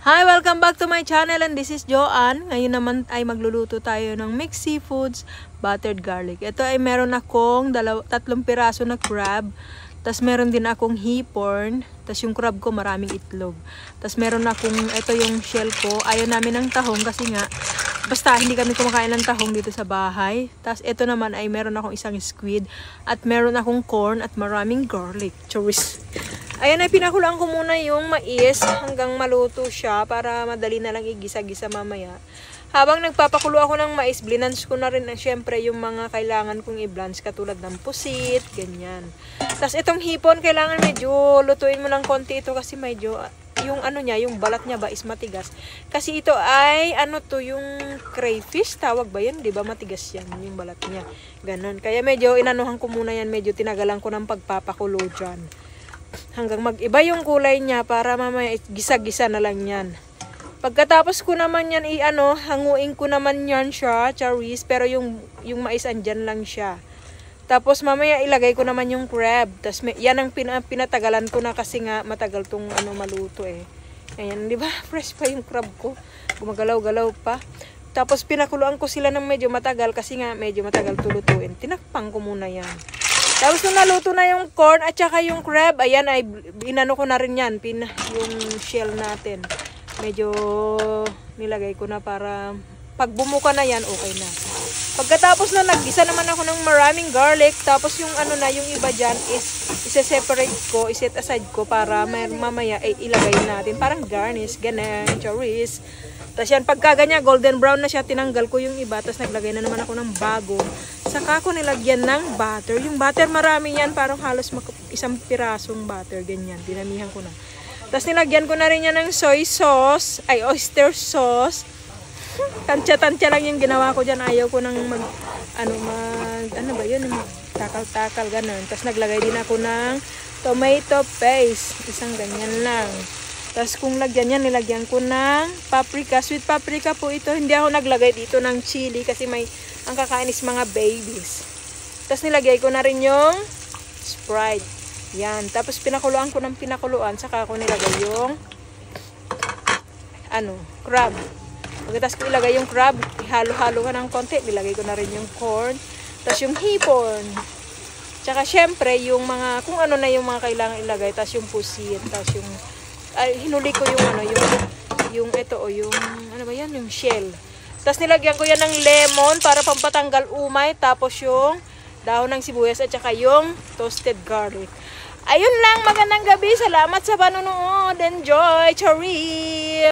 Hi! Welcome back to my channel and this is Joanne. Ngayon naman ay magluluto tayo ng mixed seafoods, buttered garlic. Ito ay meron akong 3 piraso na crab. Tapos meron din akong hipon. Tapos yung crab ko maraming itlog. Tapos meron akong, ito yung shell ko. Ayaw namin ng tahong kasi nga, basta hindi kami kumakain ng tahong dito sa bahay. Tapos ito naman ay meron akong isang squid. At meron akong corn at maraming garlic. Choris. Ayan ay pinakulaan ko muna yung mais hanggang maluto siya para madali na lang igisa-gisa mamaya. Habang nagpapakulo ako ng mais, blinance ko na rin syempre yung mga kailangan kong i-blanch katulad ng pusit, ganyan. Tapos itong hipon, kailangan medyo lutuin mo ng konti ito kasi medyo yung ano niya, yung balat niya ba is matigas. Kasi ito ay ano to, yung crayfish, tawag ba yan? 'Di ba matigas yan yung balat niya. Ganon. Kaya medyo inanuhan ko muna yan, medyo tinagalan ko ng pagpapakulo diyan. Hanggang mag-iba yung kulay niya para mamaya gisa-gisa na lang yan. Pagkatapos ko naman yan hanguin ko naman yan siya, charis, pero yung mais andyan lang siya. Tapos mamaya ilagay ko naman yung crab. Tapos yan ang pinatagalan ko na kasi nga matagal tong maluto eh. Ayan, di ba? Fresh pa yung crab ko. Gumagalaw-galaw pa. Tapos pinakuluan ko sila ng medyo matagal kasi nga medyo matagal tulutuin. Tinakpan ko muna yan. Tapos nung naluto na yung corn at saka yung crab, ayan ay inano ko na rin yan, yung shell natin. Medyo nilagay ko na para pag bumuka na yan, okay na. Pagkatapos na naggisa naman ako ng maraming garlic, tapos yung yung iba dyan is isa-separate ko, iset aside ko para mamaya ay ilagay natin. Parang garnish, ganun, charis. Tapos yan, pagka ganyan, golden brown na siya, tinanggal ko yung iba, tapos naglagay na naman ako ng bago. Saka ko nilagyan ng butter. Yung butter marami yan, parang halos isang pirasong butter, ganyan. Dinamihan ko na. Tapos nilagyan ko na rin yan ng soy sauce, ay oyster sauce. Tansya-tansya lang yung ginawa ko dyan. Ayaw ko nang takal-takal, ganun. Tapos naglagay din ako ng tomato paste. Isang ganyan lang. Tapos kung lagyan yan, nilagyan ko ng paprika. Sweet paprika po ito. Hindi ako naglagay dito ng chili kasi ang kakain is mga babies. Tapos nilagay ko na rin yung Sprite. Yan. Tapos pinakuluan ko ng pinakuluan. Saka ako nilagay yung crab. Pagkatapos ko ilagay yung crab, ihalo-halo ka ng konti. Nilagay ko na rin yung corn. Tapos yung hipon. Tsaka syempre yung mga, kung ano na yung mga kailangan ilagay. Tapos yung pusit. Tapos yung hinuli ko yung yung shell. Tapos nilagyan ko yan ng lemon para pampatanggal umay. Tapos yung dahon ng sibuyas at saka yung toasted garlic. Ayun lang, magandang gabi. Salamat sa panonood. Enjoy! Charis!